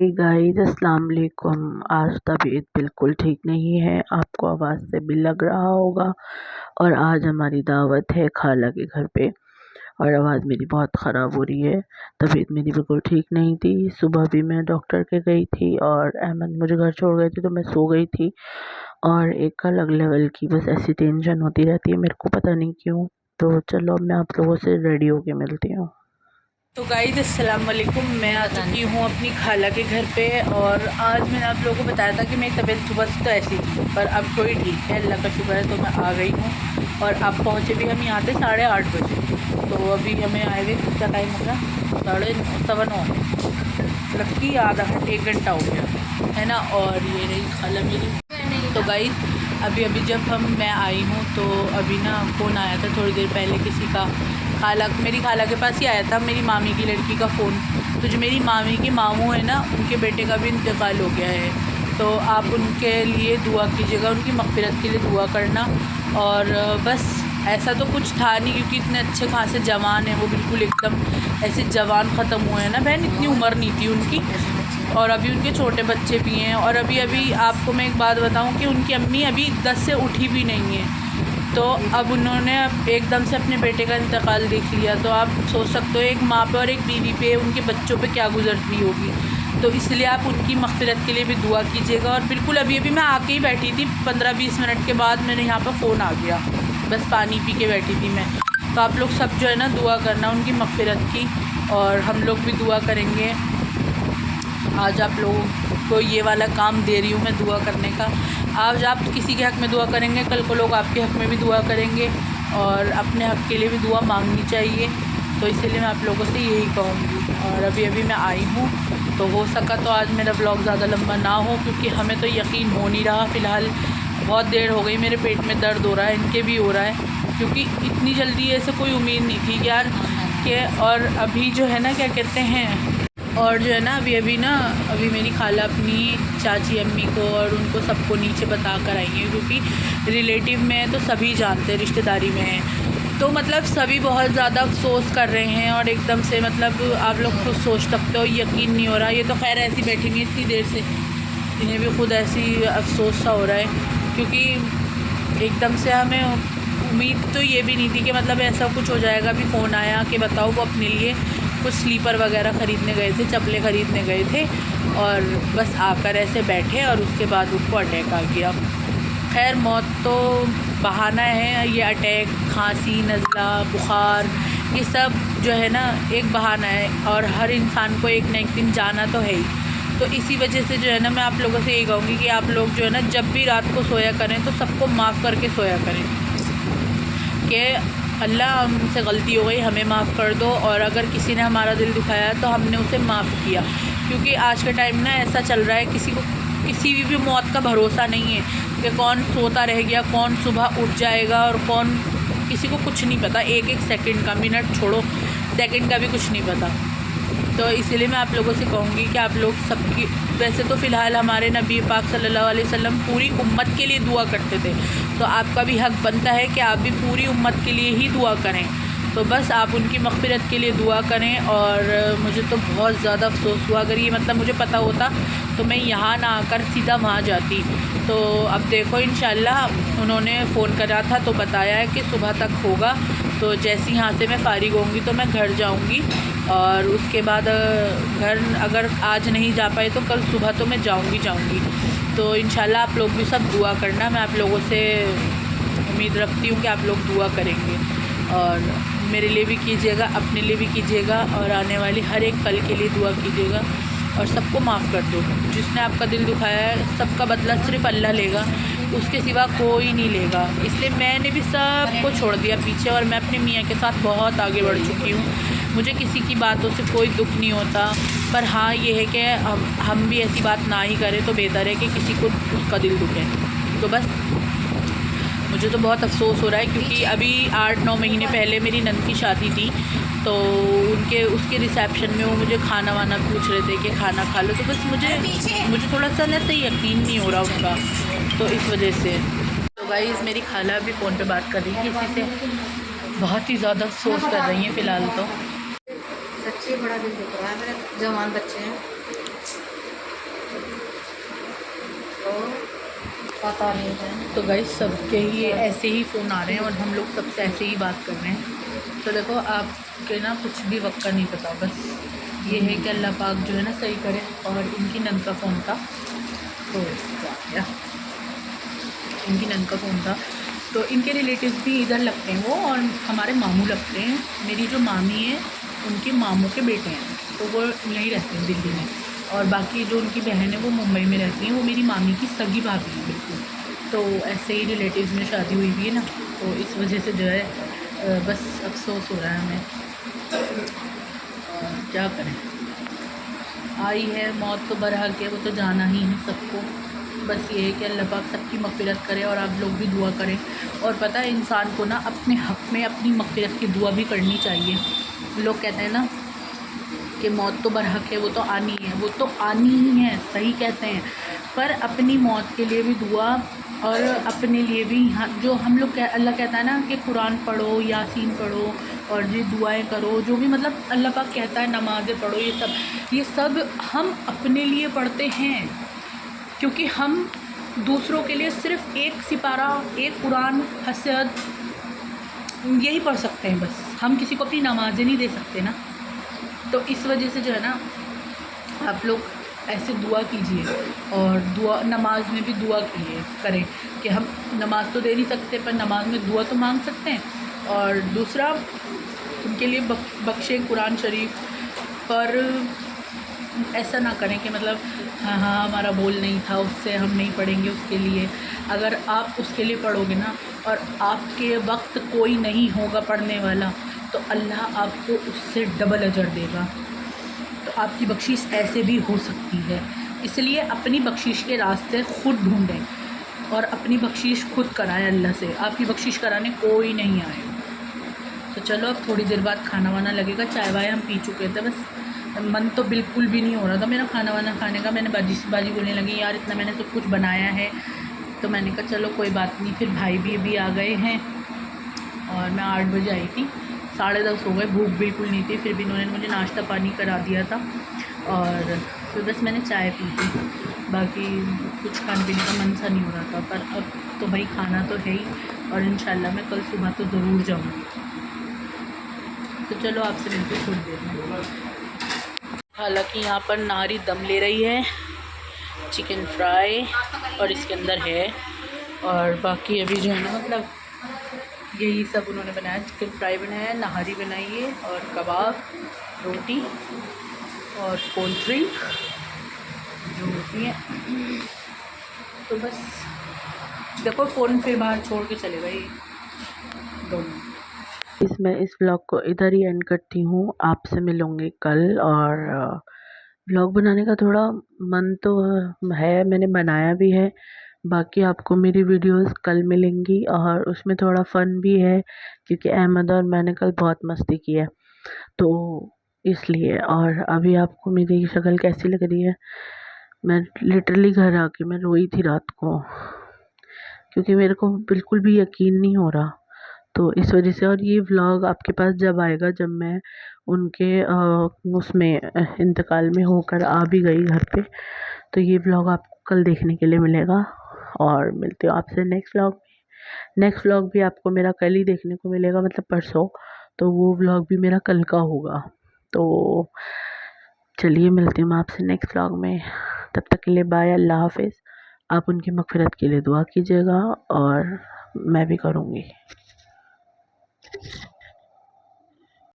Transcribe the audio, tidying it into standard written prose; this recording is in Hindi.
गाइस अस्सलाम वालेकुम। आज तबीयत बिल्कुल ठीक नहीं है, आपको आवाज़ से भी लग रहा होगा। और आज हमारी दावत है खाला के घर पे और आवाज़ मेरी बहुत ख़राब हो रही है। तबीयत मेरी बिल्कुल ठीक नहीं थी। सुबह भी मैं डॉक्टर के गई थी और अहमद मुझे घर छोड़ गए थे तो मैं सो गई थी। और एक अलग लेवल की बस ऐसी टेंशन होती रहती है मेरे को, पता नहीं क्यों। तो चलो मैं आप लोगों से रेडी होके मिलती हूँ। तो गाइस अस्सलाम वालेकुम। मैं आ चुकी हूँ अपनी खाला के घर पे और आज मैंने आप लोगों को बताया था कि मेरी तबीयत सुबह से तो ऐसी थी पर अब थोड़ी ठीक है, अल्लाह का शुक्र है। तो मैं आ गई हूँ और अब पहुँचे भी हम यहाँ पे 8:30 बजे। तो अभी हमें आए हुए कितना टाइम हो गया, 9:30 लक्की आधा घंटा 1 घंटा हो गया है ना। और ये रही खाला मेरी। तो गाइस अभी अभी जब मैं आई हूँ तो अभी ना फ़ोन आया था थोड़ी देर पहले किसी का, मेरी खाला के पास ही आया था, मेरी मामी की लड़की का फ़ोन। तो जो मेरी मामी के मामू है ना, उनके बेटे का भी इंतकाल हो गया है। तो आप उनके लिए दुआ कीजिएगा, उनकी मग़फ़िरत के लिए दुआ करना। और बस ऐसा तो कुछ था नहीं क्योंकि इतने अच्छे खासे जवान हैं वो, बिल्कुल एकदम ऐसे जवान ख़त्म हुए हैं ना बहन, इतनी उम्र नहीं थी उनकी। और अभी उनके छोटे बच्चे भी हैं। और अभी अभी आपको मैं एक बात बताऊं कि उनकी अम्मी अभी 10 से उठी भी नहीं है। तो अब उन्होंने एकदम से अपने बेटे का इंतकाल देख लिया। तो आप सोच सकते हो एक माँ पे और एक बीवी पे, उनके बच्चों पे क्या गुजरती होगी। तो इसलिए आप उनकी मग़फ़िरत के लिए भी दुआ कीजिएगा। और बिल्कुल अभी अभी मैं आके ही बैठी थी, 15-20 मिनट के बाद मेरे यहाँ पर फ़ोन आ गया, बस पानी पी के बैठी थी मैं। तो आप लोग सब जो है ना दुआ करना उनकी मग़फ़िरत की, और हम लोग भी दुआ करेंगे। आज आप लोगों को ये वाला काम दे रही हूँ मैं दुआ करने का। आज आप किसी के हक़ में दुआ करेंगे, कल को लोग आपके हक़ में भी दुआ करेंगे और अपने हक़ के लिए भी दुआ मांगनी चाहिए। तो इसीलिए मैं आप लोगों से यही कहूँगी। और अभी अभी मैं आई हूँ तो हो सका तो आज मेरा ब्लॉग ज़्यादा लंबा ना हो, क्योंकि हमें तो यकीन हो नहीं रहा। फ़िलहाल बहुत देर हो गई, मेरे पेट में दर्द हो रहा है, इनके भी हो रहा है, क्योंकि इतनी जल्दी ऐसे कोई उम्मीद नहीं थी यार कि। और अभी जो है ना क्या कहते हैं, और जो है ना अभी मेरी खाला अपनी चाची अम्मी को और उनको सबको नीचे बता कर आई हैं, क्योंकि रिलेटिव में है तो सभी जानते हैं, रिश्तेदारी में है। तो मतलब सभी बहुत ज़्यादा अफसोस कर रहे हैं और एकदम से मतलब आप लोग खुद सोच सकते हो, यकीन नहीं हो रहा। ये तो खैर ऐसी बैठी हुई इतनी देर से, इन्हें भी खुद ऐसी अफसोस सा हो रहा है, क्योंकि एकदम से हमें उम्मीद तो ये भी नहीं थी कि मतलब ऐसा कुछ हो जाएगा। अभी फ़ोन आया कि बताओ वो अपने लिए कुछ स्लीपर वगैरह ख़रीदने गए थे, चप्पलें ख़रीदने गए थे, और बस आकर ऐसे बैठे और उसके बाद उनको अटैक आ गया। खैर मौत तो बहाना है, ये अटैक, खांसी, नज़ला, बुखार, ये सब जो है ना एक बहाना है। और हर इंसान को एक न एक दिन जाना तो है ही। तो इसी वजह से जो है ना मैं आप लोगों से यही कहूँगी कि आप लोग जो है ना जब भी रात को सोया करें तो सबको माफ़ करके सोया करें कि अल्लाह हमसे गलती हो गई, हमें माफ़ कर दो। और अगर किसी ने हमारा दिल दुखाया तो हमने उसे माफ़ किया, क्योंकि आज के टाइम ना ऐसा चल रहा है, किसी को किसी भी मौत का भरोसा नहीं है कि कौन सोता रह गया, कौन सुबह उठ जाएगा, और कौन, किसी को कुछ नहीं पता। एक एक सेकंड का, मिनट छोड़ो सेकंड का भी कुछ नहीं पता। तो इसीलिए मैं आप लोगों से कहूँगी कि आप लोग सबकी, वैसे तो फ़िलहाल हमारे नबी पाक सल्लल्लाहु अलैहि वसल्लम पूरी उम्मत के लिए दुआ करते थे, तो आपका भी हक़ बनता है कि आप भी पूरी उम्मत के लिए ही दुआ करें। तो बस आप उनकी मग़फ़िरत के लिए दुआ करें। और मुझे तो बहुत ज़्यादा अफ़सोस हुआ, अगर ये मतलब मुझे पता होता तो मैं यहाँ ना आकर सीधा वहाँ जाती। तो अब देखो इंशाअल्लाह उन्होंने फ़ोन करा था तो बताया है कि सुबह तक होगा। तो जैसे यहाँ से मैं फ़ारिग होंगी तो मैं घर जाऊँगी, और उसके बाद घर अगर आज नहीं जा पाए तो कल सुबह तो मैं जाऊँगी। तो इंशाल्लाह आप लोग भी सब दुआ करना। मैं आप लोगों से उम्मीद रखती हूँ कि आप लोग दुआ करेंगे, और मेरे लिए भी कीजिएगा, अपने लिए भी कीजिएगा, और आने वाली हर एक पल के लिए दुआ कीजिएगा। और सबको माफ़ कर दो, जिसने आपका दिल दुखाया है सबका बदला सिर्फ़ अल्लाह लेगा, उसके सिवा कोई नहीं लेगा। इसलिए मैंने भी सबको छोड़ दिया पीछे, और मैं अपने मियाँ के साथ बहुत आगे बढ़ चुकी हूँ। मुझे किसी की बातों से कोई दुख नहीं होता, पर हाँ ये है कि हम भी ऐसी बात ना ही करें तो बेहतर है कि किसी को उसका दिल दुखे। तो बस मुझे तो बहुत अफ़सोस हो रहा है, क्योंकि अभी 8-9 महीने पहले मेरी नंद की शादी थी, तो उसके रिसेप्शन में वो मुझे खाना वाना पूछ रहे थे कि खाना खा लो। तो बस मुझे थोड़ा सा ना सही यकीन नहीं हो रहा उनका, तो इस वजह से। तो गाइस मेरी खाला भी फ़ोन पे बात कर रही है किसी से, बहुत ही ज़्यादा अफसोस कर रही हैं फ़िलहाल तो। सच्ची बड़ा दिल दुख रहा है, मेरे जवान बच्चे हैं। पता नहीं है। तो गाइस सबके ही ऐसे ही फ़ोन आ रहे हैं और हम लोग सबसे ऐसे ही बात कर रहे हैं। तो देखो आपके ना कुछ भी वक्त का नहीं पता, बस ये है कि अल्लाह पाक जो है ना सही करे। और इनकी नंद का फ़ोन था, तो क्या इनकी नंद का फ़ोन था, तो इनके रिलेटिव्स भी इधर लगते हैं वो, और हमारे मामू लगते हैं। मेरी जो मामी है उनके मामू के बेटे हैं, तो वो यहीं रहते हैं दिल्ली में। और बाकी जो उनकी बहन है वो मुंबई में रहती हैं, वो मेरी मामी की सगी भाभी है बिल्कुल। तो ऐसे ही रिलेटिव्स में शादी हुई हुई है ना, तो इस वजह से जो है बस अफसोस हो रहा है हमें। और क्या करें, आई है मौत तो बरहक है, वो तो जाना ही है सबको। बस ये है कि अल्लाह पाक सबकी मग़फ़िरत करे और आप लोग भी दुआ करें। और पता है इंसान को ना अपने हक़ में अपनी मग़फ़िरत की दुआ भी करनी चाहिए। लोग कहते हैं ना कि मौत तो बरहक है, वो तो आनी है, वो तो आनी ही है, सही कहते हैं। पर अपनी मौत के लिए भी दुआ, और अपने लिए भी जो हम लोग अल्लाह कहता है ना कि कुरान पढ़ो, यासीन पढ़ो और ये दुआएं करो, जो भी मतलब अल्लाह पाक कहता है, नमाज़ें पढ़ो, ये सब हम अपने लिए पढ़ते हैं। क्योंकि हम दूसरों के लिए सिर्फ़ एक सिपारा, एक कुरान, हसद यही पढ़ सकते हैं बस। हम किसी को अपनी नमाज़ें नहीं दे सकते ना। तो इस वजह से जो है ना, आप लोग ऐसे दुआ कीजिए, और दुआ नमाज में भी दुआ करें कि हम नमाज़ तो दे नहीं सकते, पर नमाज में दुआ तो मांग सकते हैं। और दूसरा, उनके लिए बख्शे कुरान शरीफ। पर ऐसा ना करें कि मतलब हाँ हाँ हमारा बोल नहीं था, उससे हम नहीं पढ़ेंगे उसके लिए। अगर आप उसके लिए पढ़ोगे ना, और आपके वक्त कोई नहीं होगा पढ़ने वाला, तो अल्लाह आपको उससे डबल अजर देगा। तो आपकी बख्शिश ऐसे भी हो सकती है। इसलिए अपनी बख्शिश के रास्ते खुद ढूंढें और अपनी बख्शिश खुद कराएं अल्लाह से। आपकी बख्शिश कराने कोई नहीं आए। तो चलो अब थोड़ी देर बाद खाना वाना लगेगा। चाय वाय हम पी चुके थे, बस मन तो बिल्कुल भी नहीं हो रहा था मेरा खाना वाना खाने का। मैंने बाजी बोलने लगी, यार इतना मैंने सब कुछ बनाया है। तो मैंने कहा चलो कोई बात नहीं। फिर भाई भी आ गए हैं, और मैं 8 बजे आई थी, 10:30 हो गए, भूख बिल्कुल नहीं थी। फिर भी इन्होंने मुझे नाश्ता पानी करा दिया था, और फिर बस मैंने चाय पी थी। बाकी कुछ खाने पीने का मन सा नहीं हो रहा था। पर अब तो भाई खाना तो है ही, और इंशाल्लाह मैं कल सुबह तो ज़रूर जाऊँगी। तो चलो आपसे मिलते थोड़ी देर में। हालांकि यहाँ पर नारी दम ले रही है, चिकन फ्राई और इसके अंदर है, और बाकी अभी जो है ना मतलब यही सब उन्होंने बनाया। चिकन फ्राई बनाया, नहारी बनाई है, और कबाब, रोटी और कोल्ड ड्रिंक जो होती है। तो बस देखो फ़ोन फिर बाहर छोड़ के चले गए दोनों। मैं इस व्लॉग को इधर ही एंड करती हूँ। आपसे मिलूँगी कल। और व्लॉग बनाने का थोड़ा मन तो है, मैंने बनाया भी है। बाकी आपको मेरी वीडियोस कल मिलेंगी, और उसमें थोड़ा फ़न भी है, क्योंकि अहमद और मैंने कल बहुत मस्ती की है, तो इसलिए। और अभी आपको मेरी शक्ल कैसी लग रही है? मैं लिटरली घर आके मैं रोई थी रात को, क्योंकि मेरे को बिल्कुल भी यकीन नहीं हो रहा। तो इस वजह से। और ये व्लॉग आपके पास जब आएगा, जब मैं उनके उसमें इंतकाल में होकर आ भी गई घर पे, तो ये व्लॉग आपको कल देखने के लिए मिलेगा। और मिलती हूँ आपसे नेक्स्ट व्लॉग में। नेक्स्ट व्लॉग भी आपको मेरा कल ही देखने को मिलेगा, मतलब परसों। तो वो व्लॉग भी मेरा कल का होगा। तो चलिए मिलती हूँ मैं आपसे नेक्स्ट व्लॉग में। तब तक के लिए बाय, अल्लाह हाफिज़। आप उनकी मग़फ़िरत के लिए दुआ कीजिएगा, और मैं भी करूँगी।